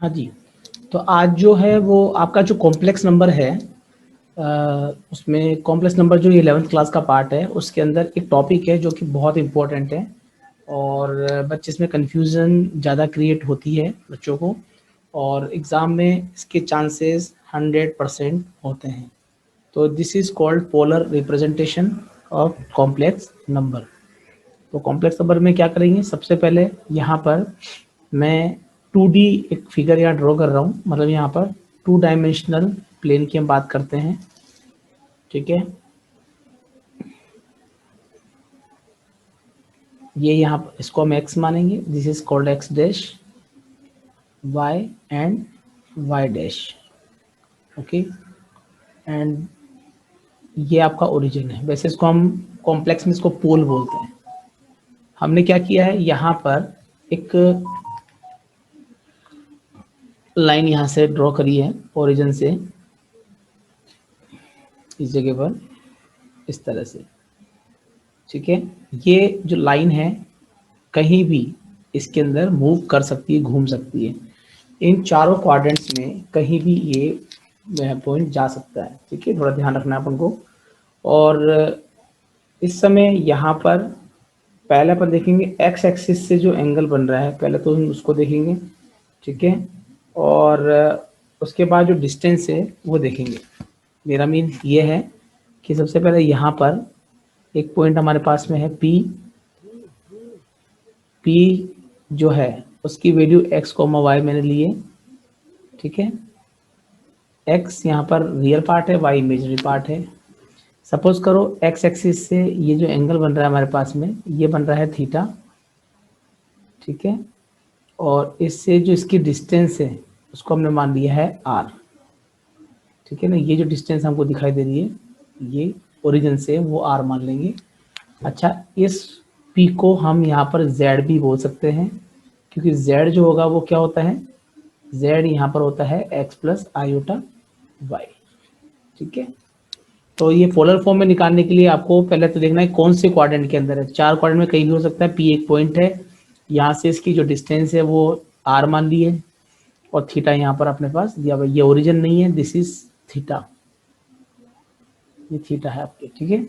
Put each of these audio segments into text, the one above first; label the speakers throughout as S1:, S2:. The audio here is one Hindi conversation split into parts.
S1: हाँ जी, तो आज जो है वो आपका जो कॉम्प्लेक्स नंबर है, उसमें कॉम्प्लेक्स नंबर जो 11th क्लास का पार्ट है, उसके अंदर एक टॉपिक है जो कि बहुत इम्पोर्टेंट है और बच्चे इसमें कन्फ्यूज़न ज़्यादा क्रिएट होती है बच्चों को, और एग्ज़ाम में इसके चांसेस 100% होते हैं। तो this is called polar representation of complex number. तो कॉम्प्लेक्स नंबर में क्या करेंगे, सबसे पहले यहाँ पर मैं 2D एक फिगर यहाँ ड्रॉ कर रहा हूँ, मतलब यहाँ पर 2 डायमेंशनल प्लेन की हम बात करते हैं। ठीक है, ये यहाँ पर इसको हम x मानेंगे, this is called x dash, y and y dash. Okay, and ये आपका ओरिजिन है। वैसे इसको हम कॉम्प्लेक्स में इसको पोल बोलते हैं। हमने क्या किया है, यहाँ पर एक लाइन यहाँ से ड्रॉ करी है ओरिजिन से इस जगह पर, इस तरह से। ठीक है, ये जो लाइन है कहीं भी इसके अंदर मूव कर सकती है, घूम सकती है। इन चारों क्वाड्रेंट्स में कहीं भी ये पॉइंट जा सकता है। ठीक है, थोड़ा ध्यान रखना है अपन को। और इस समय यहाँ पर पहले अपन देखेंगे एक्स एक्सिस से जो एंगल बन रहा है, पहले तो हम उसको देखेंगे। ठीक है, और उसके बाद जो डिस्टेंस है वो देखेंगे। मेरा मीन ये है कि सबसे पहले यहाँ पर एक पॉइंट हमारे पास में है पी। पी जो है उसकी वैल्यू एक्स कोमा वाई मैंने लिए। ठीक है, एक्स यहाँ पर रियल पार्ट है, वाई इमेजनरी पार्ट है। सपोज करो एक्स एक्सिस से ये जो एंगल बन रहा है हमारे पास में, ये बन रहा है थीटा। ठीक है, और इससे जो इसकी डिस्टेंस है उसको हमने मान लिया है आर। ठीक है ना, ये जो डिस्टेंस हमको दिखाई दे रही है ये ओरिजिन से, वो आर मान लेंगे। अच्छा, इस पी को हम यहाँ पर जेड भी बोल सकते हैं, क्योंकि जेड जो होगा वो क्या होता है, जेड यहाँ पर होता है एक्स प्लस आयोटा वाई। ठीक है, तो ये पोलर फॉर्म में निकालने के लिए आपको पहले तो देखना है कौन से क्वाड्रेंट के अंदर है। 4 क्वाड्रेंट में कहीं भी हो सकता है। पी एक पॉइंट है, यहाँ से इसकी जो डिस्टेंस है वो आर मान ली है, और थीटा यहाँ पर अपने पास दिया हुआ। ये ओरिजिन नहीं है, दिस इज थीटा, ये थीटा है आपके। ठीक है,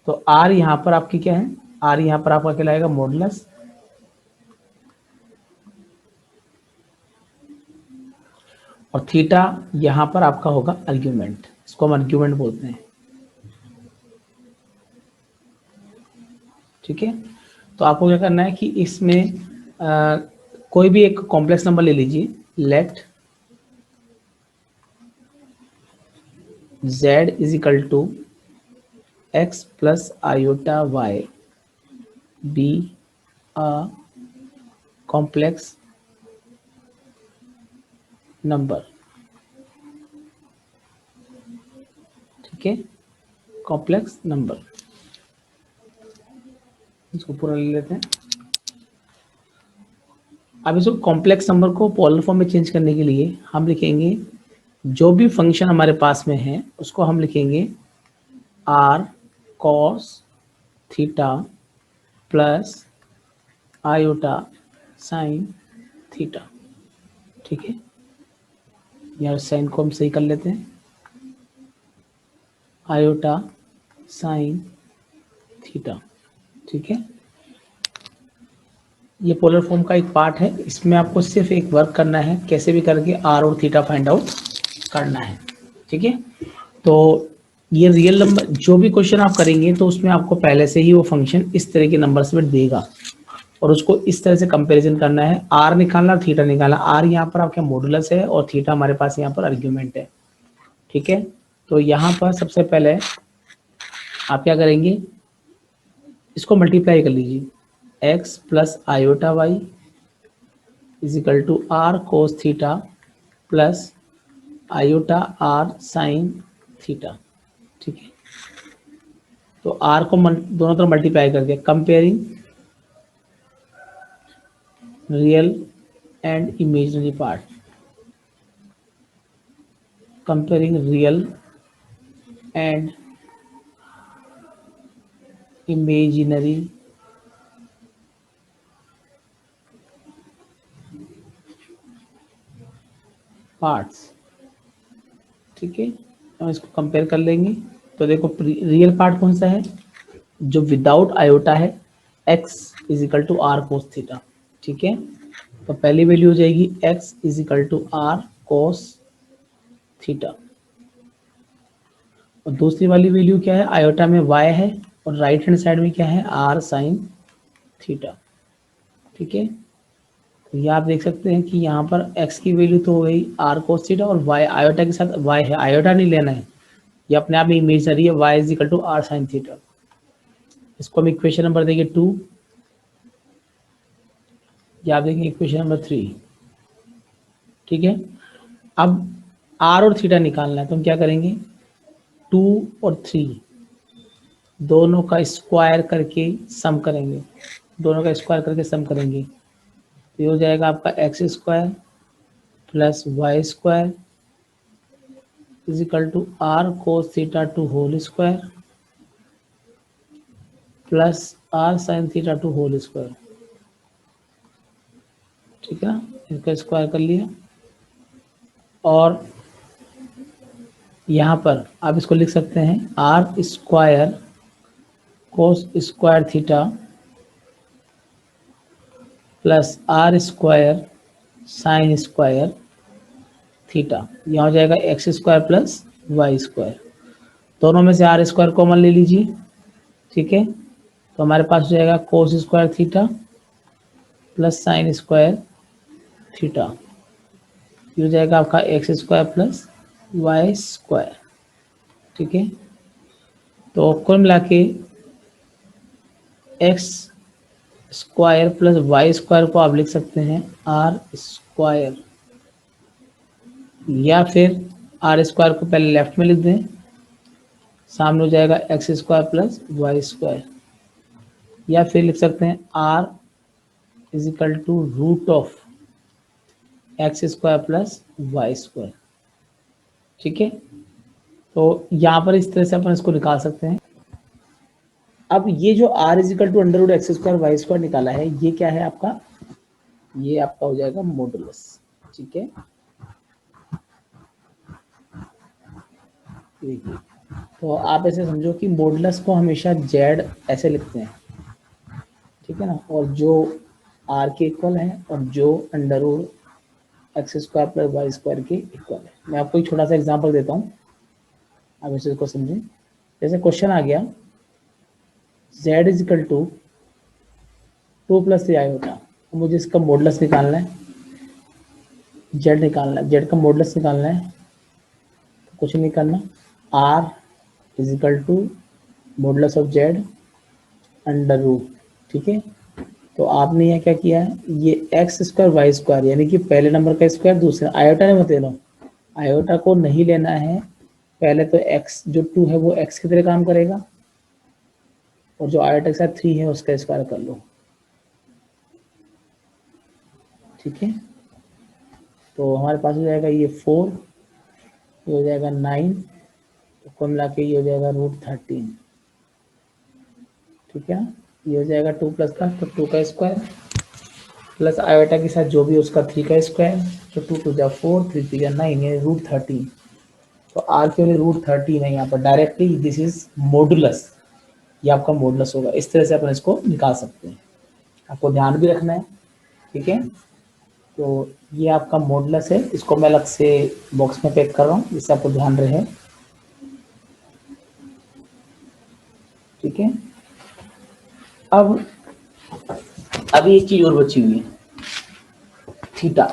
S1: तो आर यहाँ पर आपकी क्या है, आर यहाँ पर आपका कहलाएगा मॉडुलस, और थीटा यहाँ पर आपका होगा आर्ग्यूमेंट, इसको हम आर्ग्यूमेंट बोलते हैं। ठीक है, तो आपको क्या करना है कि इसमें कोई भी एक कॉम्प्लेक्स नंबर ले लीजिए। Let z is equal to X plus iota Y be a complex number. ठीक है, कॉम्प्लेक्स नंबर, इसको पूरा ले लेते हैं। अब इसको कॉम्प्लेक्स नंबर को पोलर फॉर्म में चेंज करने के लिए हम लिखेंगे, जो भी फंक्शन हमारे पास में है उसको हम लिखेंगे R cos theta plus iota sine theta. ठीक है, यार साइन को हम सही कर लेते हैं, आयोटा साइन थीटा। ठीक है, ये पोलर फॉर्म का एक पार्ट है। इसमें आपको सिर्फ एक वर्क करना है, कैसे भी करके आर और थीटा फाइंड आउट करना है। ठीक है, तो ये रियल नंबर जो भी क्वेश्चन आप करेंगे तो उसमें आपको पहले से ही वो फंक्शन इस तरह के नंबर्स में देगा, और उसको इस तरह से कंपैरिजन करना है। आर निकालना, थीटा निकालना। आर यहाँ पर आपका मॉडुलस है और थीटा हमारे पास यहाँ पर आर्ग्यूमेंट है। ठीक है, तो यहाँ पर सबसे पहले आप क्या करेंगे, इसको मल्टीप्लाई कर लीजिए। X plus iota Y is equal to R cos theta plus iota R sine theta. ठीक है, तो आर को दोनों तरफ मल्टीप्लाई कर दिया। Comparing real and imaginary part, comparing real and imaginary parts, ठीक है। हम इसको कंपेयर कर लेंगे। तो देखो रियल पार्ट कौन सा है, जो विदाउट आयोटा है, x is equal to R cos theta, ठीक है। तो पहली वैल्यू हो जाएगी x is equal to R cos theta, और दूसरी वाली वैल्यू क्या है, आयोटा में y है और राइट हैंड साइड में क्या है, r साइन थीटा, ठीक है। तो ये आप देख सकते हैं कि यहाँ पर x की वैल्यू तो हो गई r कोस थीटा, और y आयोटा के साथ y है, आयोटा नहीं लेना है, ये अपने आप में इमेजनरी है, y is equal to r sine theta. इसको हम इक्वेशन नंबर देंगे 2, या आप देखेंगे इक्वेशन नंबर 3, ठीक है। अब r और थीटा निकालना है, तो हम क्या करेंगे, 2 और 3 दोनों का स्क्वायर करके सम करेंगे, दोनों का स्क्वायर करके सम करेंगे, तो ये हो जाएगा आपका X square plus Y square is equal to R cos theta to whole square plus R sine theta to whole square, ठीक है। इसका स्क्वायर कर लिया, और यहाँ पर आप इसको लिख सकते हैं R square cos square theta plus R square sine square theta, यहाँ हो जाएगा X square plus Y square, दोनों में से आर स्क्वायर कॉमन ले लीजिए, ठीक है। तो हमारे पास हो जाएगा cos square theta plus sine square theta, ये हो जाएगा आपका X square plus Y square, ठीक है। तो कुल मिला के X square plus Y square को आप लिख सकते हैं आर स्क्वायर, या फिर आर स्क्वायर को पहले लेफ्ट में लिख दें, सामने हो जाएगा X square plus Y square, या फिर लिख सकते हैं R is equal to root of X square plus Y square, ठीक है। तो यहाँ पर इस तरह से अपन इसको निकाल सकते हैं। अब ये जो r is equal to under root X square Y square निकाला है, ये क्या है आपका, ये आपका हो जाएगा मॉडुलस, ठीक है। देखिए, तो आप ऐसे समझो कि मॉडुलस को हमेशा z ऐसे लिखते हैं, ठीक है ना, और जो r के इक्वल है और जो under root X square plus Y square के इक्वल है। मैं आपको एक छोटा सा एग्जांपल देता हूँ, आप इसको समझें। जैसे क्वेश्चन आ गया z is equal to 2 plus 3 iota, मुझे इसका मॉडुलस निकालना है, z निकालना है, z का मॉडुलस निकालना है, तो कुछ नहीं करना, r is equal to modulus of z under root, ठीक है। तो आपने यहाँ क्या किया है, ये एक्स स्क्वायर वाई स्क्वायर यानी कि पहले नंबर का स्क्वायर, दूसरे आयोटा ने मत लेना, आयोटा को नहीं लेना है, पहले तो x जो 2 है वो x की तरह काम करेगा, और जो आयोटा के साथ 3 है उसका स्क्वायर कर लो, ठीक है। तो हमारे पास हो जाएगा ये 4, ये हो जाएगा 9, तो कुल मिला के ये हो जाएगा √13, ठीक है। ये हो जाएगा 2 प्लस का, तो 2 का स्क्वायर प्लस आयोटा के साथ जो भी उसका 3 का स्क्वायर, तो 2 टू जा 4, 3 3 जा 9, ये √13। तो आर के लिए √13 है यहाँ पर, डायरेक्टली दिस इज मॉडुलस, ये आपका मॉडुलस होगा। इस तरह से अपन इसको निकाल सकते हैं, आपको ध्यान भी रखना है, ठीक है। तो ये आपका मॉडुलस है, इसको मैं अलग से बॉक्स में पैक कर रहा हूँ जिससे आपको ध्यान रहे, ठीक है। अब एक चीज और बची हुई है, थीटा।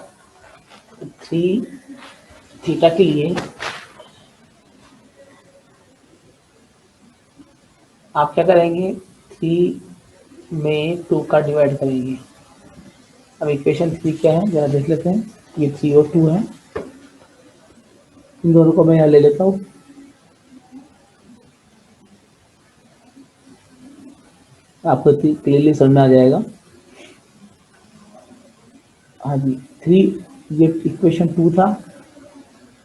S1: 3 थीटा के लिए आप क्या करेंगे, 3 में 2 का डिवाइड करेंगे। अब इक्वेशन 3 क्या है जरा देख लेते हैं, ये 3 और 2 है, इन दोनों को मैं यहाँ ले लेता हूँ, आपको क्लियरली समझ में आ जाएगा। हाँ जी, 3 ये इक्वेशन 2 था,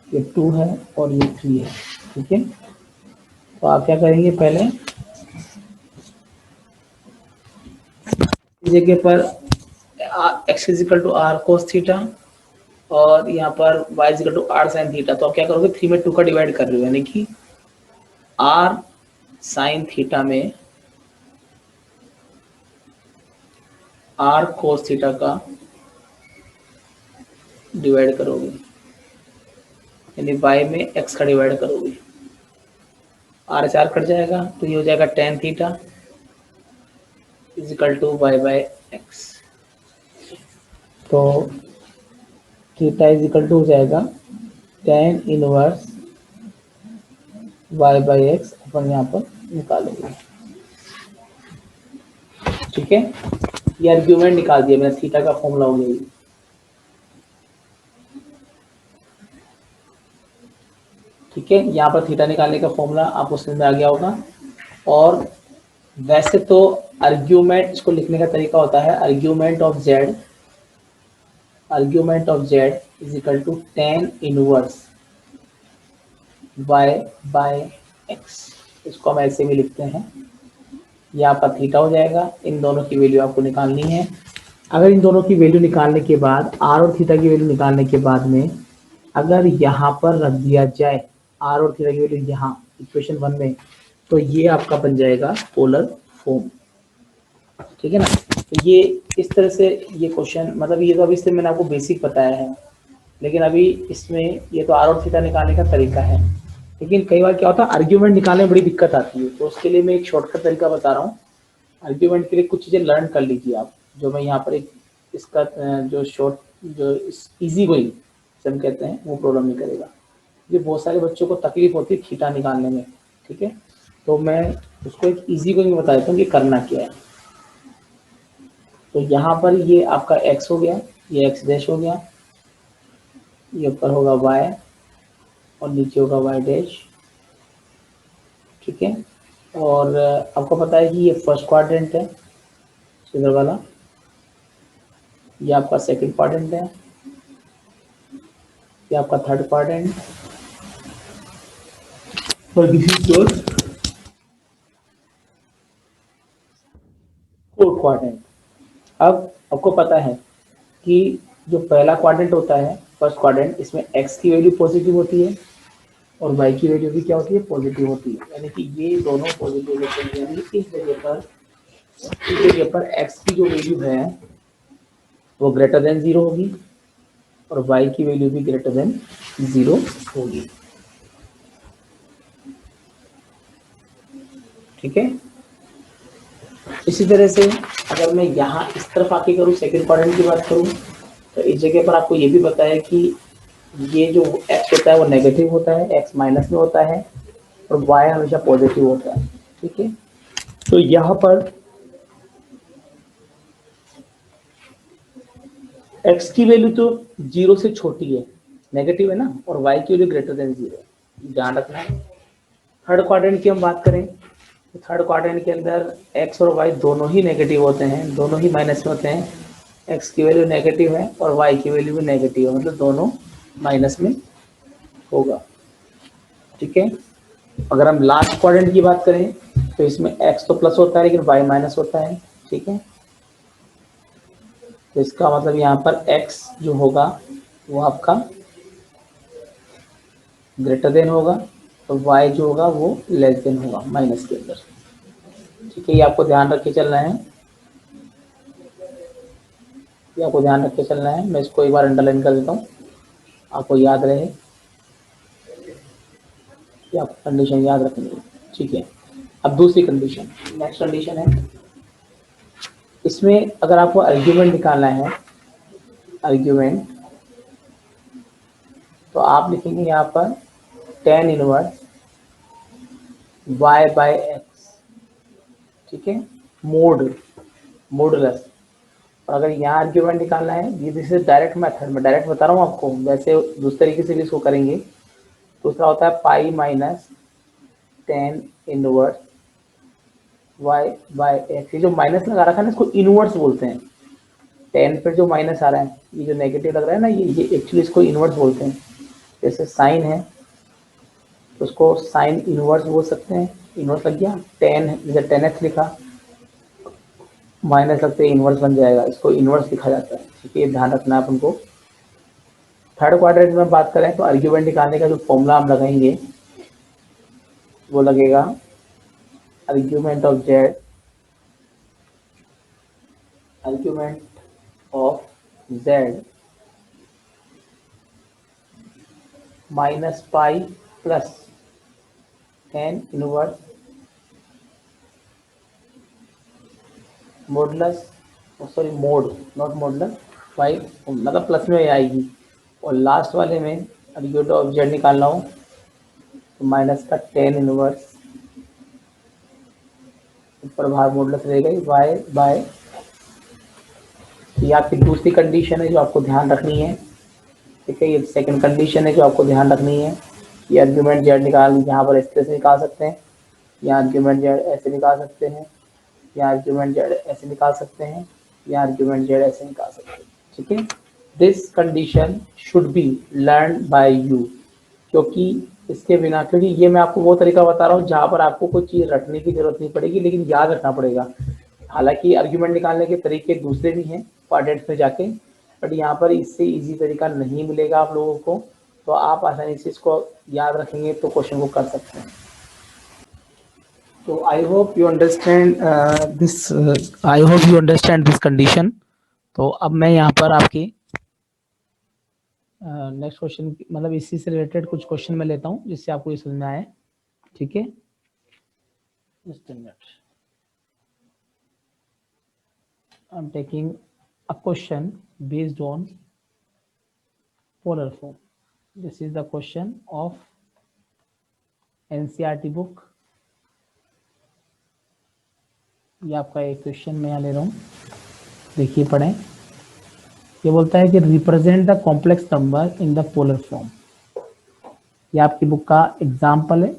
S1: ये 2 है और ये 3 है, ठीक है। तो आप क्या करेंगे, पहले इस जगह पर x is equal to R cos theta और यहाँ पर y equal to R sine theta, तो आप क्या करोगे 3 में 2 का डिवाइड कर रहे हो, यानी कि आर साइन थीटा में आर कोस थीटा का डिवाइड करोगे, यानी y में x का डिवाइड करोगे, आर से आर कट जाएगा तो ये हो जाएगा tan theta is equal to y by x. तो थीटा इज इक्वल टू हो जाएगा tan inverse y by x, अपन यहाँ पर निकालेंगे। ठीक है, ये आर्ग्यूमेंट निकाल दिया मैंने, थीटा का फॉर्मूला हो गया। ठीक है, यहाँ पर थीटा निकालने का फॉर्मूला आपको समझ में आ गया होगा। और वैसे तो आर्ग्यूमेंट, इसको लिखने का तरीका होता है argument of z is equal to tan inverse y by x। इसको हम ऐसे भी लिखते हैं, ये आपका थीटा हो जाएगा। इन दोनों की वैल्यू आपको निकालनी है। अगर इन दोनों की वैल्यू निकालने के बाद, r और थीटा की वैल्यू निकालने के बाद में अगर यहाँ पर रख दिया जाए r और थीटा की वैल्यू यहाँ इक्वेशन 1 में, तो ये आपका बन जाएगा पोलर फॉर्म। ठीक है ना, तो ये इस तरह से ये क्वेश्चन, मतलब ये तो अभी से मैंने आपको बेसिक बताया है, लेकिन अभी इसमें ये तो आर और थीटा निकालने का तरीका है। लेकिन कई बार क्या होता है आर्ग्यूमेंट निकालने में बड़ी दिक्कत आती है, तो उसके लिए मैं एक शॉर्टकट तरीका बता रहा हूँ। आर्ग्यूमेंट के लिए कुछ चीज़ें लर्न कर लीजिए आप, जो मैं यहाँ पर एक इसका जो इजी गोइंग से हम कहते हैं वो प्रॉब्लम नहीं करेगा। ये बहुत सारे बच्चों को तकलीफ होती है थीटा निकालने में। ठीक है, तो मैं उसको एक इजी गोइंग बता देता हूँ कि करना क्या है। तो यहाँ पर ये आपका x हो गया, ये x डैश हो गया, ये ऊपर होगा y और नीचे होगा y डैश। ठीक है, और आपको पता है कि ये फर्स्ट क्वाड्रेंट है इधर वाला, ये आपका सेकंड क्वाड्रेंट है, ये आपका थर्ड क्वाड्रेंट और this is your fourth quadrant. अब आपको पता है कि जो पहला क्वाड्रेंट होता है फर्स्ट क्वाड्रेंट, इसमें x की वैल्यू पॉजिटिव होती है और y की वैल्यू भी क्या होती है, पॉजिटिव होती है, यानी कि ये दोनों पॉजिटिव होते हैं। यानी इस जगह पर x की जो वैल्यू है वो ग्रेटर देन 0 होगी और y की वैल्यू भी ग्रेटर देन 0 होगी। ठीक है, इसी तरह से अगर मैं यहाँ इस तरफ आके करूँ, सेकंड क्वाड्रेंट की बात करूँ, तो इस जगह पर आपको ये भी पता है कि ये जो x होता है वो नेगेटिव होता है, x माइनस में होता है और y हमेशा पॉजिटिव होता है। ठीक है, तो यहाँ पर x की वैल्यू तो 0 से छोटी है, नेगेटिव है ना, और y की वैल्यू ग्रेटर देन 0, ध्यान रखना है। थर्ड क्वाड्रेंट की हम बात करें, तो थर्ड क्वाड्रेंट के अंदर x और y दोनों ही नेगेटिव होते हैं, दोनों ही माइनस में होते हैं। x की वैल्यू नेगेटिव है और y की वैल्यू भी नेगेटिव है, मतलब दोनों माइनस में होगा। ठीक है, अगर हम लास्ट क्वाड्रेंट की बात करें तो इसमें x तो प्लस होता है लेकिन y माइनस होता है। ठीक है, तो इसका मतलब यहाँ पर x जो होगा वो आपका ग्रेटर देन होगा और y जो होगा वो लेस देन होगा माइनस के अंदर। ठीक है, ये आपको ध्यान रख के चलना है, ये आपको ध्यान रख के चलना है। मैं इसको एक बार अंडरलाइन कर देता हूँ, आपको याद रहे कि आप कंडीशन याद रखेंगे। ठीक है, अब दूसरी कंडीशन, नेक्स्ट कंडीशन है, इसमें अगर आपको आर्ग्यूमेंट निकालना है, आर्ग्यूमेंट, तो आप लिखेंगे यहाँ पर tan inverse y by X. ठीक है, मॉडुलस। और अगर यहाँ आर्ग्यूमेंट निकालना है, ये दिस इज डायरेक्ट मेथड, मैं डायरेक्ट बता रहा हूँ आपको, वैसे दूसरे तरीके से भी इसको करेंगे। दूसरा होता है pi minus tan inverse y by X. ये जो माइनस लगा रखा है ना, इसको इनवर्स बोलते हैं। tan पे जो माइनस आ रहा है, ये जो नेगेटिव लग रहा है ना, ये एक्चुअली इसको इनवर्स बोलते हैं। जैसे साइन है तो उसको साइन इनवर्स बोल सकते हैं, इनवर्स लग गया। टेन जैसे 10x लिखा, माइनस लगते इनवर्स बन जाएगा, इसको इनवर्स लिखा जाता है। ठीक है, ध्यान रखना है अपन को। थर्ड क्वाड्रेंट में बात करें तो आर्ग्यूमेंट निकालने का जो फॉर्मूला हम लगाएंगे वो लगेगा argument of z, argument of z minus pi plus n inverse modulus, sorry mod, not modulus, pi मतलब प्लस में आएगी। और लास्ट वाले में आर्ग्यूमेंट ऑफ जेड निकालना हो तो माइनस का टेन इनवर्स ऊपर भाग मॉडुलस रहेगा वाई बाय। ये आपकी दूसरी कंडीशन है जो आपको ध्यान रखनी है, ठीक है। ये सेकंड कंडीशन है जो आपको ध्यान रखनी है। ये आर्ग्यूमेंट जेड निकाल, यहाँ पर इस तरह से निकाल सकते हैं, यहाँ आर्ग्यूमेंट जेड ऐसे निकाल सकते हैं, यहाँ आर्ग्यूमेंट जेड ऐसे निकाल सकते हैं, यहाँ आर्ग्यूमेंट जेड ऐसे निकाल सकते हैं, ठीक है। This condition should be learn by you, क्योंकि इसके बिना, क्योंकि ये मैं आपको वो तरीका बता रहा हूँ जहाँ पर आपको कोई चीज़ रटने की जरूरत नहीं पड़ेगी, लेकिन याद रखना पड़ेगा। हालांकि आर्ग्यूमेंट निकालने के तरीके दूसरे भी हैं क्वाड्रेंट्स में जाके, बट यहाँ पर इससे इजी तरीका नहीं मिलेगा आप लोगों को, तो आप आसानी से इसको याद रखेंगे तो क्वेश्चन को कर सकते हैं। तो I hope you understand this, I hope you understand this condition. तो अब मैं यहाँ पर आपकी नेक्स्ट क्वेश्चन, मतलब इसी से रिलेटेड कुछ क्वेश्चन मैं लेता हूँ जिससे आपको ये समझ में आए, ठीक है। Just a minute, I am taking a question based on polar form. This is the question of NCERT book। ये आपका एक क्वेश्चन मैं यहाँ ले रहा हूँ, देखिए पढ़ें। ये बोलता है कि represent the complex number in the polar form. ये आपकी बुक का एग्जाम्पल है,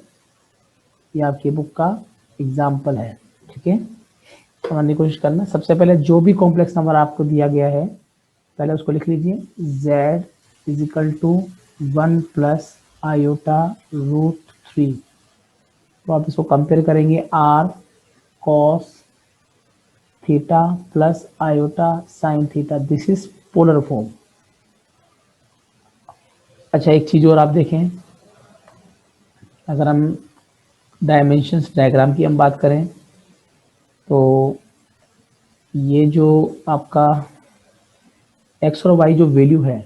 S1: ये आपकी बुक का एग्जाम्पल है, ठीक है। समझने की कोशिश करना। सबसे पहले जो भी कॉम्प्लेक्स नंबर आपको दिया गया है पहले उसको लिख लीजिए। z is equal to 1 plus iota root 3। तो आप इसको कंपेयर करेंगे r cos theta plus iota sine theta, this is polar form. अच्छा, एक चीज और आप देखें, अगर हम डायमेंशंस डायग्राम की हम बात करें तो ये जो आपका x और y जो वैल्यू है,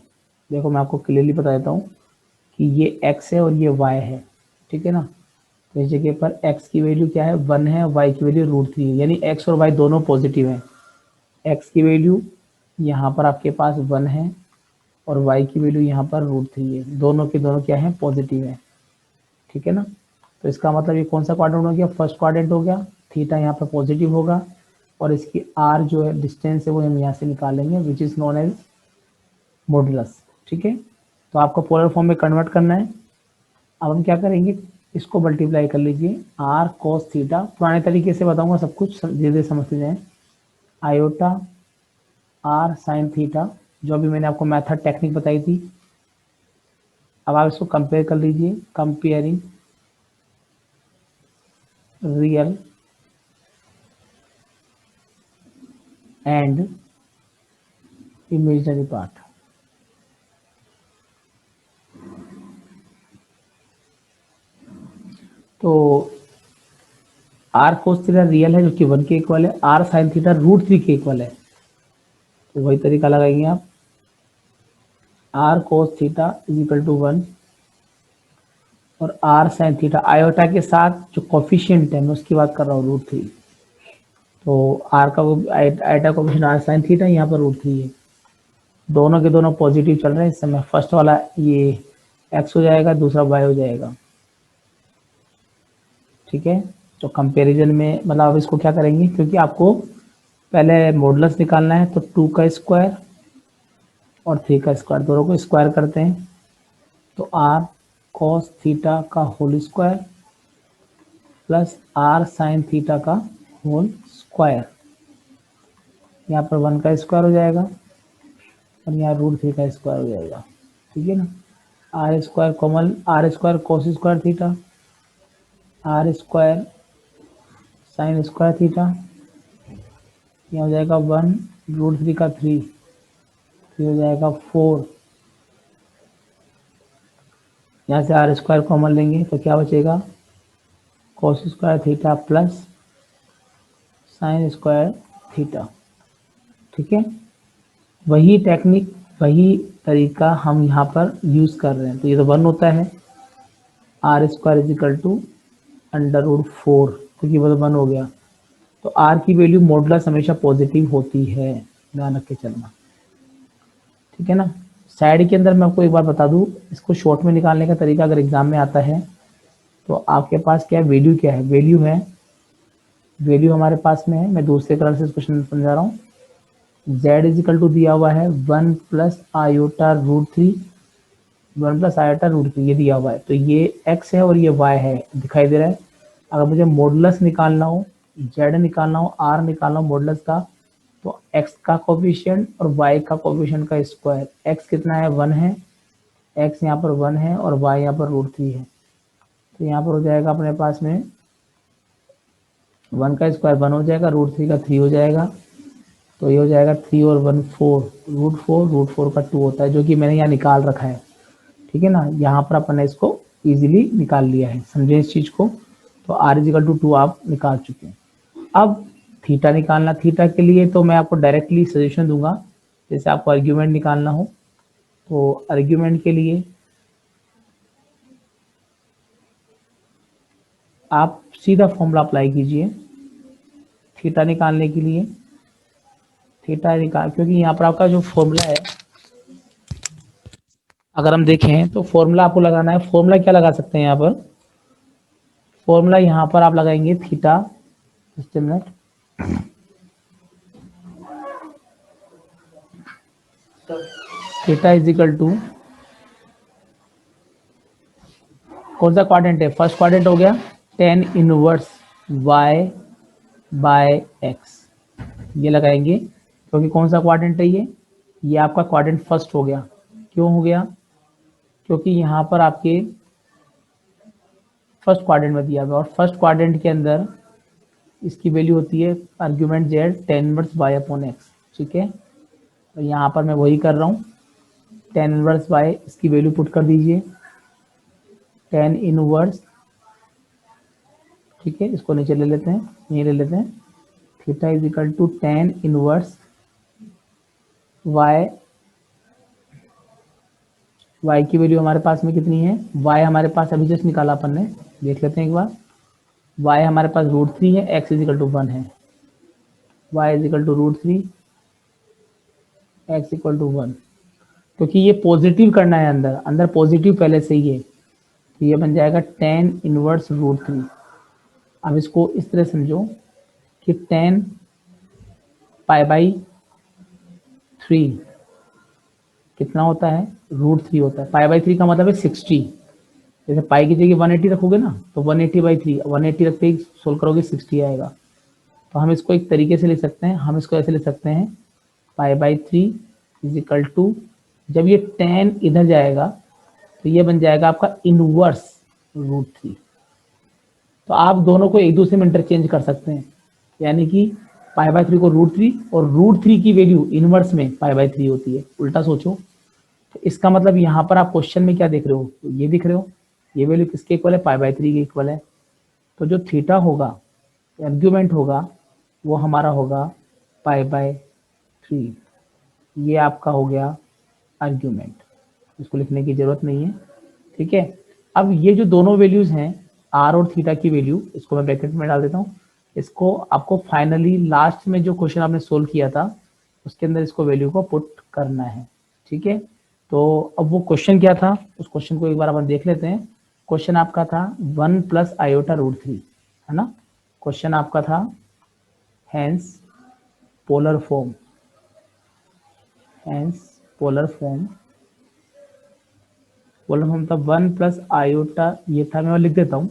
S1: देखो मैं आपको क्लियरली बता देता हूँ कि ये x है और ये y है, ठीक है ना। तो इस जगह पर x की वैल्यू क्या है, 1 है, y की वैल्यू √3 है, यानी x और y दोनों पॉजिटिव हैं। x की वैल्यू यहाँ पर आपके पास 1 है और y की वैल्यू यहाँ पर √3 है, दोनों के दोनों क्या है, पॉजिटिव है, ठीक है ना। तो इसका मतलब ये कौन सा क्वाड्रेंट हो गया, फर्स्ट क्वाड्रेंट हो गया। थीटा यहाँ पर पॉजिटिव होगा और इसकी r जो है डिस्टेंस है वो हम यहाँ से निकालेंगे, which is known as modulus, ठीक है। तो आपको पोलर फॉर्म में कन्वर्ट करना है। अब हम क्या करेंगे, इसको मल्टीप्लाई कर लीजिए, r cos थीटा, पुराने तरीके से बताऊंगा सब कुछ, धीरे धीरे समझते जाएं। आयोटा r sin थीटा, जो अभी मैंने आपको मेथड टेक्निक बताई थी। अब आप इसको कंपेयर कर लीजिए, comparing real and imaginary part. तो r cos थीटा रियल है जो कि 1 के इक्वल है, r sin थीटा √3 के इक्वल है। तो वही तरीका लगाएंगे आप, r cos theta is equal to 1 और r sin थीटा आयोटा के साथ जो कोफिशिएंट है मैं उसकी बात कर रहा हूँ √3। तो r का वो iota coefficient r sin theta यहाँ पर √3 है, दोनों के दोनों पॉजिटिव चल रहे हैं इस समय। फर्स्ट वाला ये x हो जाएगा, दूसरा y हो जाएगा, ठीक है। तो कंपैरिजन में मतलब आप इसको क्या करेंगे, क्योंकि आपको पहले मॉडुलस निकालना है, तो 2 का स्क्वायर और 3 का स्क्वायर दोनों को स्क्वायर करते हैं, तो r cos थीटा का whole square plus r sin theta का होल स्क्वायर, यहाँ पर 1 का स्क्वायर हो जाएगा और यहाँ √3 का स्क्वायर हो जाएगा, ठीक है ना। R square common, R square cos square theta, R square sine square theta, यहाँ हो जाएगा 1 √3 का 3 हो जाएगा 4 यहाँ से आर स्क्वायर कॉमन लेंगे तो क्या बचेगा, cos square theta plus sine square theta. ठीक है, वही टेक्निक, वही तरीका हम यहाँ पर यूज कर रहे हैं। तो ये तो 1 होता है, R square is equal to √4, क्योंकि वो तो 1 हो गया। तो आर की वैल्यू मॉडुलस हमेशा पॉजिटिव होती है, ध्यान रख के चलना। ठीक है ना। साइड के अंदर मैं आपको एक बार बता दूं, इसको शॉर्ट में निकालने का तरीका अगर एग्जाम में आता है तो आपके पास क्या है, वैल्यू क्या है, वैल्यू है, वैल्यू हमारे पास में है, मैं दूसरे कलर से इस क्वेश्चन समझा रहा हूँ। z इज इक्वल टू दिया हुआ है 1 प्लस आयोटा √3, 1 प्लस आयोटा √3 ये दिया हुआ है। तो ये x है और ये y है, दिखाई दे रहा है। अगर मुझे मॉडुलस निकालना हो, z निकालना हो, r निकालना हो मॉडुलस का, तो x का कोफिशिएंट और y का कोफिशिएंट का स्क्वायर, x कितना है 1 है, x यहाँ पर 1 है और y यहाँ पर √3 है। तो यहाँ पर हो जाएगा अपने पास में 1 का स्क्वायर 1 हो जाएगा, √3 का 3 हो जाएगा। तो ये हो जाएगा 3 और 1 4, √4 का 2 होता है, जो कि मैंने यहाँ निकाल रखा है। ठीक है ना, यहाँ पर अपन ने इसको इजीली निकाल लिया है, समझे इस चीज को। तो r इजिकल टू 2 आप निकाल चुके हैं। अब थीटा निकालना, थीटा के लिए तो मैं आपको डायरेक्टली सजेशन दूंगा, जैसे आपको आर्ग्यूमेंट निकालना हो तो आर्ग्यूमेंट के लिए आप सीधा फॉर्मूला अप्लाई कीजिए थीटा निकालने के लिए। थीटा निकाल, क्योंकि यहाँ पर आपका जो फॉर्मूला है, अगर हम देखें तो फॉर्मूला आपको लगाना है। फॉर्मूला क्या लगा सकते हैं यहाँ पर, फॉर्मूला यहाँ पर आप लगाएंगे theta, theta is equal to, कौन सा क्वाड्रेंट है, फर्स्ट क्वाड्रेंट हो गया, tan inverse y by x, ये लगाएंगे। क्योंकि कौन सा क्वाड्रेंट है ये आपका क्वाड्रेंट फर्स्ट हो गया। क्यों हो गया, क्योंकि यहाँ पर आपके फर्स्ट क्वाड्रेंट में दिया गया और फर्स्ट क्वाड्रेंट के अंदर इसकी वैल्यू होती है argument z tan inverse y upon x। ठीक है, तो यहाँ पर मैं वही कर रहा हूँ, tan इनवर्स y इसकी वैल्यू पुट कर दीजिए, tan इनवर्स, ठीक है, इसको नीचे ले लेते हैं, यहीं ले लेते हैं, theta is equal to tan inverse y की वैल्यू हमारे पास में कितनी है, y हमारे पास अभी जस्ट निकाला अपन ने, देख लेते हैं एक बार। y हमारे पास √3 है, x इज इक्वल टू 1 है, y is equal to √3, x equal to 1। क्योंकि ये पॉजिटिव करना है, अंदर अंदर पॉजिटिव पहले से ही है, तो ये बन जाएगा tan इनवर्स √3। अब इसको इस तरह समझो कि tan π/3 कितना होता है, √3 होता है। π/3 का मतलब है 60, जैसे पाई की जगह 180 रखोगे ना, तो 180/3, 180 रखते ही सोल्व करोगे 60 आएगा। तो हम इसको एक तरीके से लिख सकते हैं, हम इसको ऐसे लिख सकते हैं π/3 इज इक्वल टू, जब ये tan इधर जाएगा तो ये बन जाएगा आपका इनवर्स √3। तो आप दोनों को एक दूसरे में इंटरचेंज कर सकते हैं, यानी कि π/3 को √3 और √3 की वैल्यू इनवर्स में π/3 होती है, उल्टा सोचो। तो इसका मतलब यहाँ पर आप क्वेश्चन में क्या देख रहे हो, ये दिख रहे हो, ये वैल्यू किसके इक्वल है, π/3 के इक्वल है। तो जो थीटा होगा, आर्ग्यूमेंट होगा, वो हमारा होगा π/3। ये आपका हो गया आर्ग्यूमेंट, इसको लिखने की जरूरत नहीं है। ठीक है, अब ये जो दोनों वैल्यूज हैं r और थीटा की वैल्यू, इसको मैं ब्रैकेट में डाल देता हूँ। इसको आपको फाइनली लास्ट में जो क्वेश्चन आपने सोल्व किया था उसके अंदर इसको वैल्यू को पुट करना है। ठीक है, तो अब वो क्वेश्चन क्या था, उस क्वेश्चन को एक बार अपन देख लेते हैं। क्वेश्चन आपका था 1 प्लस आयोटा √3, है ना। क्वेश्चन आपका था hence polar form, hence polar form, polar form था 1 प्लस आयोटा, ये था, मैं लिख देता हूँ,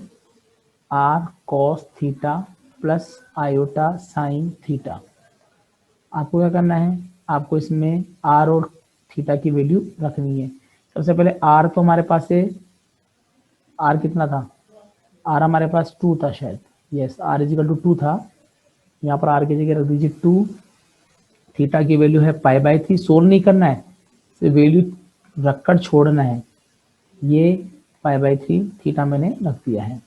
S1: r cos theta plus iota sine theta. आपको क्या करना है, आपको इसमें r और थीटा की वैल्यू रखनी है। सबसे पहले r तो हमारे पास है, r कितना था, r हमारे पास 2 था शायद, yes, r is equal to 2 था। यहाँ पर r की जगह रख दीजिए 2, थीटा की वैल्यू है π/3, सोल्व नहीं करना है, सिर्फ वैल्यू रखकर छोड़ना है। ये 5/3 थीटा मैंने रख दिया है।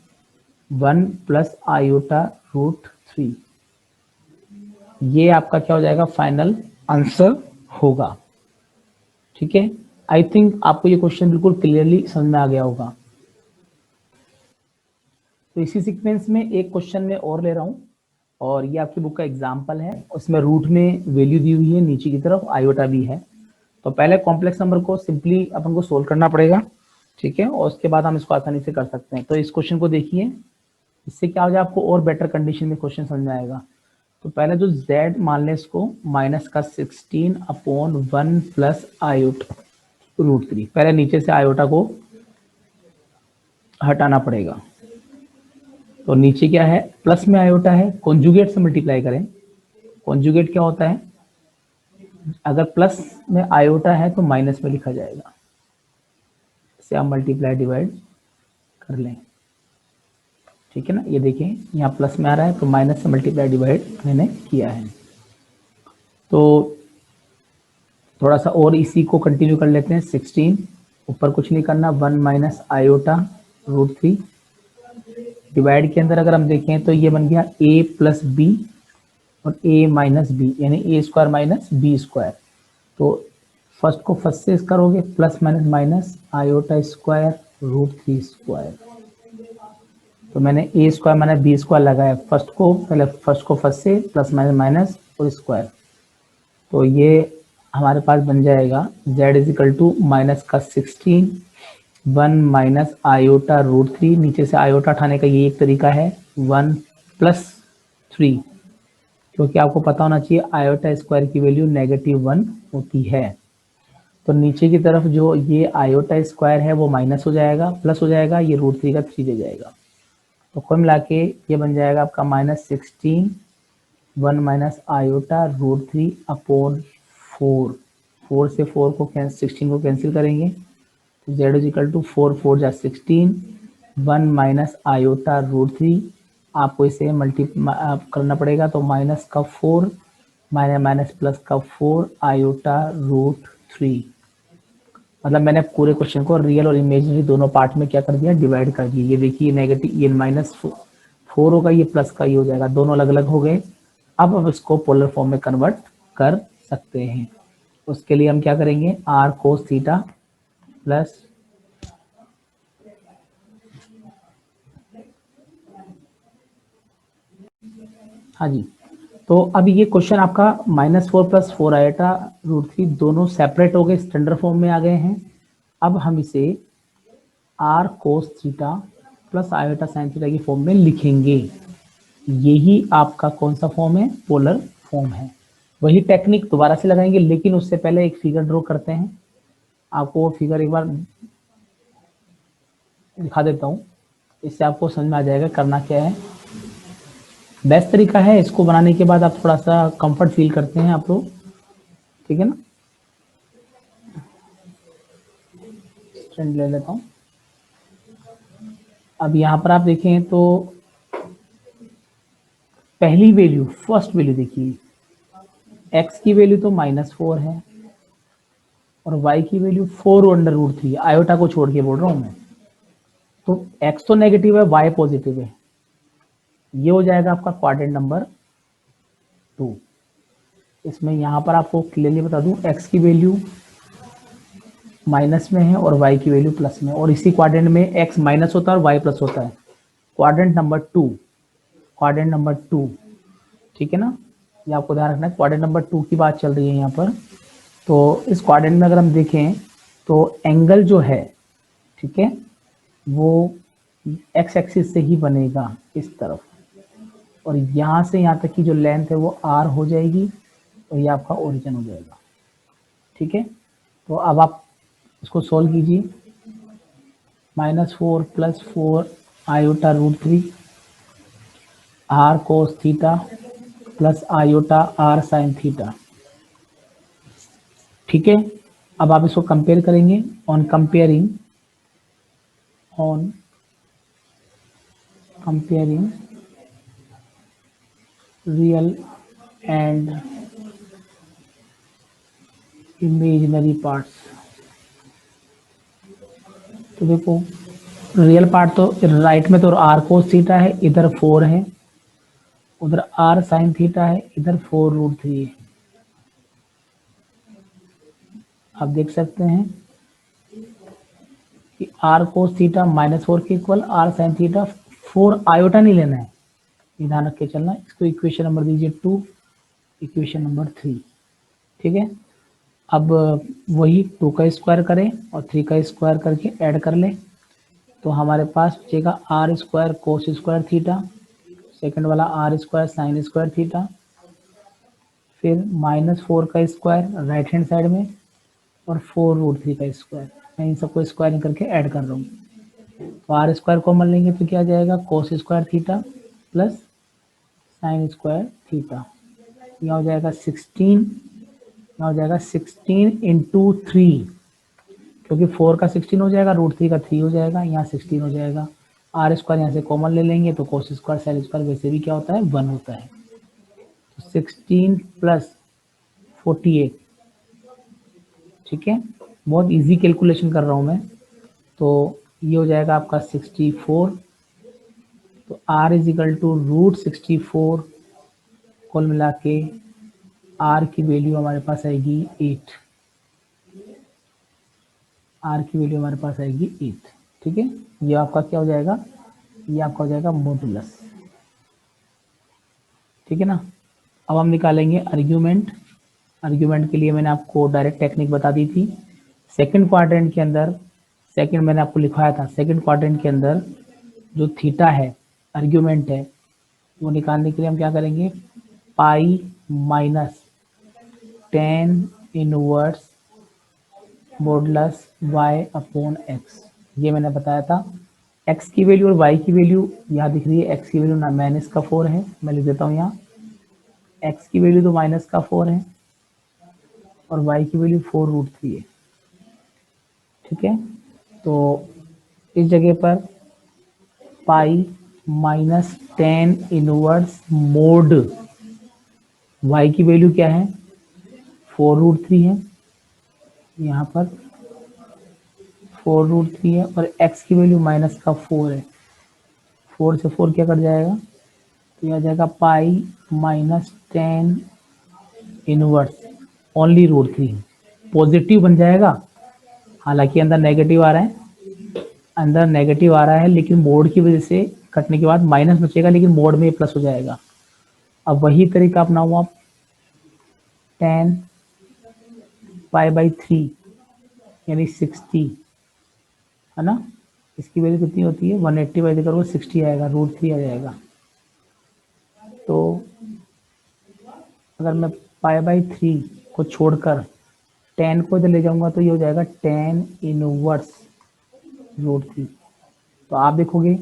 S1: 1 प्लस आयोटा रूट 3, ये आपका क्या हो जाएगा, फाइनल आंसर होगा। ठीक है, आई थिंक आपको ये क्वेश्चन बिल्कुल क्लियरली समझ में आ गया होगा। तो इसी सीक्वेंस में एक क्वेश्चन में और ले रहा हूँ, और ये आपकी बुक का एग्जाम्पल है। उसमें रूट में वैल्यू दी हुई है, नीचे की तरफ आयोटा भी है। तो पहले कॉम्प्लेक्स नंबर को सिंपली अपन को सोल्व करना पड़ेगा, ठीक है, और उसके बाद हम इसको आसानी से कर सकते हैं। तो इस क्वेश्चन को देखिए, इससे क्या हो जाए आपको और बेटर कंडीशन में क्वेश्चन समझ में आएगा। तो पहले जो z मान लें इसको माइनस का 16/1 प्लस आयोटा रूट 3, पहले नीचे से आयोटा को हटाना पड़ेगा। तो नीचे क्या है, प्लस में आयोटा है, कॉन्जुगेट से मल्टीप्लाई करें। कॉन्जुगेट क्या होता है, अगर प्लस में आयोटा है तो माइनस में लिखा जाएगा, इसे आप मल्टीप्लाई डिवाइड कर लें। ठीक है ना, ये देखिए यहाँ प्लस में आ रहा है तो माइनस से मल्टीप्लाई डिवाइड मैंने किया है। तो थोड़ा सा और इसी को कंटिन्यू कर लेते हैं। 16 ऊपर कुछ नहीं करना, 1 माइनस आयोटा रूट 3 डिवाइड के अंदर अगर हम देखें तो ये बन गया a प्लस बी और a माइनस बी, यानी a square minus B square. तो फर्स्ट को फर्स्ट से करोगे, plus minus minus iota square root 3 square. तो मैंने a square minus B square लगाया, फर्स्ट को पहले फर्स्ट को फर्स्ट से प्लस माइनस माइनस और स्क्वायर। तो ये हमारे पास बन जाएगा z is equal to minus का 16 1 माइनस आयोटा रूट 3, नीचे से आयोटा उठाने का ये एक तरीका है, 1 प्लस 3, क्योंकि आपको पता होना चाहिए आयोटा स्क्वायर की वैल्यू -1 होती है। तो नीचे की तरफ जो ये आयोटा स्क्वायर है वो माइनस हो जाएगा, प्लस हो जाएगा, ये रूट 3 का 3 दे जाएगा। तो कुल मिला के ये बन जाएगा आपका -16 1 माइनस आयोटा रूट 3 अपॉन 4। 4 से 4 को 16 को कैंसिल करेंगे तो z इज इक्वल टू 4 4 जा 16 1 माइनस आयोटा रूट 3, आपको इसे मल्टी करना पड़ेगा। तो माइनस का 4 माइनस माइनस प्लस का 4 आयोटा रूट 3, मतलब मैंने पूरे क्वेश्चन को रियल और इमेजिनरी दोनों पार्ट में क्या कर दिया, डिवाइड कर दिया। ये देखिए नेगेटिव, ये -4 होगा, ये प्लस का ये हो जाएगा, दोनों अलग अलग हो गए। अब इसको पोलर फॉर्म में कन्वर्ट कर सकते हैं। उसके लिए हम क्या करेंगे, r cos थीटा प्लस हाँ जी। तो अब ये क्वेश्चन आपका -4 प्लस 4 आयोटा रूट 3 दोनों सेपरेट हो गए, स्टैंडर्ड फॉर्म में आ गए हैं। अब हम इसे r cos theta plus iota sine theta की फॉर्म में लिखेंगे। यही आपका कौन सा फॉर्म है, पोलर फॉर्म है। वही टेक्निक दोबारा से लगाएंगे, लेकिन उससे पहले एक फिगर ड्रॉ करते हैं। आपको वो फिगर एक बार दिखा देता हूँ, इससे आपको समझ में आ जाएगा करना क्या है। बेस्ट तरीका है, इसको बनाने के बाद आप थोड़ा सा कंफर्ट फील करते हैं आप लोग, ठीक है ना। स्टैंड ले लेता हूँ। अब यहाँ पर आप देखें तो पहली वैल्यू, फर्स्ट वैल्यू देखिए, x की वैल्यू तो -4 है और y की वैल्यू 4/√3, आयोटा को छोड़ के बोल रहा हूँ मैं। तो x तो नेगेटिव है, y पॉजिटिव है, ये हो जाएगा आपका क्वाड्रेंट नंबर 2। इसमें यहाँ पर आपको क्लियरली बता दूं, x की वैल्यू माइनस में है और y की वैल्यू प्लस में, और इसी क्वाड्रेंट में x माइनस होता है और y प्लस होता है। क्वाड्रेंट नंबर 2, क्वाड्रेंट नंबर 2, ठीक है ना, ये आपको ध्यान रखना है। क्वाड्रेंट नंबर 2 की बात चल रही है यहाँ पर। तो इस क्वाड्रेंट में अगर हम देखें तो एंगल जो है, ठीक है, वो x एक्सिस से ही बनेगा इस तरफ, और यहाँ से यहाँ तक की जो लेंथ है वो r हो जाएगी और ये आपका ओरिजिन हो जाएगा। ठीक है, तो अब आप इसको सोल्व कीजिए। -4 plus 4 iota root 3 r cos theta plus iota r sine theta. ठीक है, अब आप इसको कंपेयर करेंगे। On comparing real and imaginary parts, तो देखो रियल पार्ट तो राइट में तो आर कोस थीटा है, इधर 4 है, उधर आर साइन थीटा है, इधर 4√3 है। आप देख सकते हैं कि आर कोस थीटा -4 के equal, R sine theta 4 iota नहीं लेना है, ध्यान रख के चलना। इसको इक्वेशन नंबर दीजिए 2, इक्वेशन नंबर 3, ठीक है। अब वही 2 का स्क्वायर करें और 3 का स्क्वायर करके ऐड कर लें, तो हमारे पास बचेगा r square cos square theta, second वाला r square sine square theta, फिर -4 का स्क्वायर राइट हैंड साइड में, और 4√3 का स्क्वायर। मैं इन सबको स्क्वायरिंग करके ऐड कर रहा हूँ। तो आर स्क्वायर कॉमन लेंगे तो क्या जाएगा, cos square theta plus sine square theta. यहाँ हो जाएगा 16, यहाँ हो जाएगा 16 इंटू 3, क्योंकि 4 का 16 हो जाएगा, √3 का 3 हो जाएगा, यहाँ 16 हो जाएगा। आर स्क्वायर यहाँ से कॉमन ले लेंगे तो कोस स्क्वायर साइन स्क्वायर वैसे भी क्या होता है, 1 होता है। तो 16 प्लस 48, ठीक है। बहुत इजी कैलकुलेशन कर रहा हूँ मैं। तो ये हो जाएगा आपका 64। तो r इज इक्वल टू √64, कुल मिला के r की वैल्यू हमारे पास आएगी 8। r की वैल्यू हमारे पास आएगी 8, ठीक है। ये आपका क्या हो जाएगा, ये आपका हो जाएगा मॉडुलस, ठीक है ना। अब हम निकालेंगे आर्ग्यूमेंट। आर्ग्यूमेंट के लिए मैंने आपको डायरेक्ट टेक्निक बता दी थी। सेकंड क्वाड्रेंट के अंदर, सेकंड मैंने आपको लिखवाया था, सेकंड क्वाड्रेंट के अंदर जो थीटा है, आर्ग्यूमेंट है, वो निकालने के लिए हम क्या करेंगे, pi minus 10 inverse modulus y upon x, ये मैंने बताया था। x की वैल्यू और y की वैल्यू यहाँ दिख रही है। x की वैल्यू ना -4 है, मैं लिख देता हूँ यहाँ, x की वैल्यू तो -4 है और y की वैल्यू 4√3 है, ठीक है। तो इस जगह पर pi minus 10 inverse mode y की वैल्यू क्या है, 4√3 है, यहाँ पर 4√3 है, और x की वैल्यू -4 है। 4 से 4 क्या कट जाएगा, तो यह आ जाएगा पाई -10 इनवर्स ओनली √3, पॉजिटिव बन जाएगा। हालांकि अंदर नेगेटिव आ रहा है, अंदर नेगेटिव आ रहा है, लेकिन मोड की वजह से कटने के बाद माइनस बचेगा, लेकिन मोड में प्लस हो जाएगा। अब वही तरीका अपनाओ आप, 10 π/3 यानी 60, है ना। इसकी वैल्यू कितनी होती है, 180 करोगे 60 आएगा, √3 आ जाएगा। तो अगर मैं π/3 को छोड़कर 10 को इधर ले जाऊंगा तो ये हो जाएगा 10 इनवर्स √3। तो आप देखोगे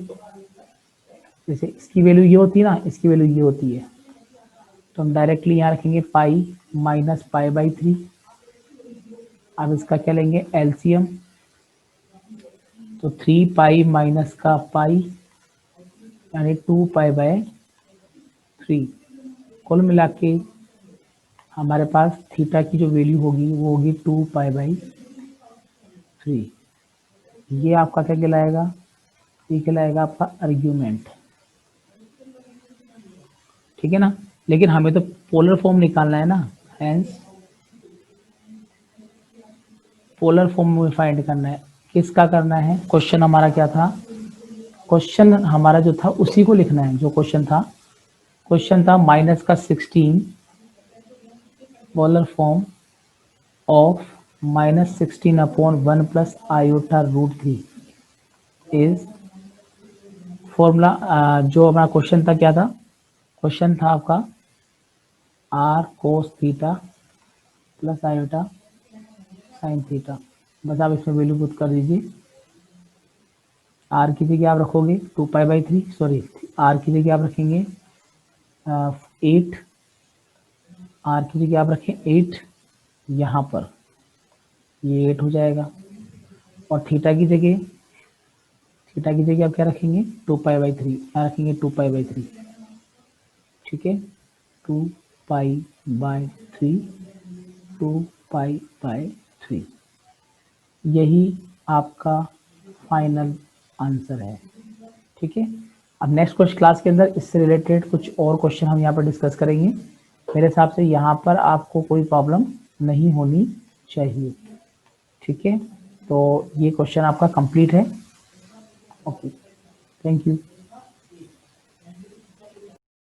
S1: जैसे इसकी वैल्यू ये होती है ना, इसकी वैल्यू ये होती है, तो हम डायरेक्टली यहाँ रखेंगे पाई माइनस π/3। अब इसका क्या लेंगे, एलसीएम, तो 3 पाई माइनस का पाई यानी 2π/3, कुल मिला के हमारे पास थीटा की जो वैल्यू होगी वो होगी 2π/3। ये आपका क्या कहलाएगा, ये कहलाएगा आपका आर्ग्यूमेंट, ठीक है ना। लेकिन हमें तो पोलर फॉर्म निकालना है ना, हेंस पोलर फॉर्म में फाइंड करना है। किसका करना है, क्वेश्चन हमारा क्या था, क्वेश्चन हमारा जो था उसी को लिखना है जो क्वेश्चन था। क्वेश्चन था -16 polar form of -16 upon 1 plus iota √3 is formula. जो हमारा क्वेश्चन था क्या था, क्वेश्चन था आपका r cos theta plus iota sine theta. बस आप इसमें वैल्यू पुट कर दीजिए। r की जगह आप रखोगे 2π/3, सॉरी r की जगह आप रखेंगे 8, r की जगह आप रखें 8, यहाँ पर ये 8 हो जाएगा, और थीटा की जगह, थीटा की जगह आप क्या रखेंगे 2π/3, यहाँ रखेंगे 2π/3, ठीक है। 2π/3, 2π/3, यही आपका फाइनल आंसर है। ठीक है, अब नेक्स्ट क्लास के अंदर इससे रिलेटेड कुछ और क्वेश्चन हम यहाँ पर डिस्कस करेंगे। मेरे हिसाब से यहाँ पर आपको कोई प्रॉब्लम नहीं होनी चाहिए। ठीक है, तो ये क्वेश्चन आपका कंप्लीट है। Okay, thank you.